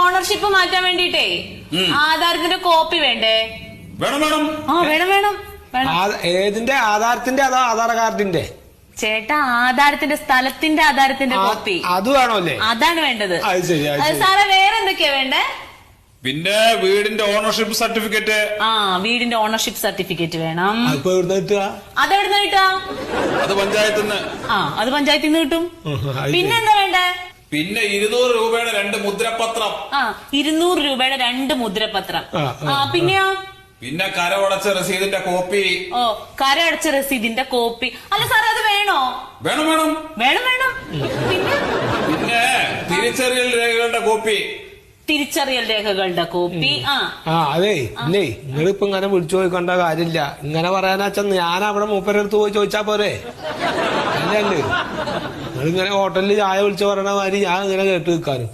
Ownership മാറ്റാൻ വേണ്ടിട്ടേ ആധാരത്തിന്റെ copy വേണ്ടേ? വേണം വേണം. ആ വേണം വേണം വേണം. ഏതിന്റെ ആധാരത്തിന്റെ അതോ ആധാർ കാർഡിന്റെ? ചേട്ടാ ആധാരത്തിന്റെ സ്ഥലത്തിന്റെ ആധാരത്തിന്റെ കോപ്പി അത് വേണോ അല്ലേ? അതാണ് വേണ്ടത്. അത് ശരി. സാറേ വേറെ എന്തൊക്കെയാ വേണ്ടേ? പിന്നെ വീടിന്റെ ഓണർഷിപ്പ് സർട്ടിഫിക്കറ്റ്. ആ വീടിന്റെ ഓണർഷിപ്പ് സർട്ടിഫിക്കറ്റ് വേണം. അതെവിടുന്ന കിട്ടുക? അതെവിടുന്ന കിട്ടുക? അത് പഞ്ചായത്തിന്. ആ അത് പഞ്ചായത്തിൽ നിന്ന് കിട്ടും. പിന്നെ എന്താ വേണ്ടേ? പിന്നെ 200 രൂപയുടെ 2 മുദ്രപത്രം. ആ 200 രൂപയുടെ 2 മുദ്രപത്രം. ആ പിന്നെയോ? പിന്നെ കരമടച്ച രസീതിന്റെ കോപ്പി. ഓ കരമടച്ച രസീതിന്റെ കോപ്പി. അല്ല സാറേ അത് വേണോ? വേണം വേണം വേണം വേണം. പിന്നെ പിന്നെ തിരിച്ചറിയൽ രേഖകളുടെ കോപ്പി. തിരിച്ചറിയൽ രേഖകളുടെ കോപ്പി. അതെ ഇല്ലേ, നിങ്ങളിപ്പോ ഇങ്ങനെ വിളിച്ചു ചോദിക്കേണ്ട കാര്യമില്ല. ഇങ്ങനെ പറയാനാച്ചാ ഞാൻ അവിടെ മൂപ്പരടുത്ത് പോയി ചോദിച്ചാ പോരെ? അല്ലേ നിങ്ങളിങ്ങനെ ഹോട്ടലിൽ ചായ വിളിച്ചു പറയണ മാതിരി ഞാൻ ഇങ്ങനെ കേട്ട് നിൽക്കാനും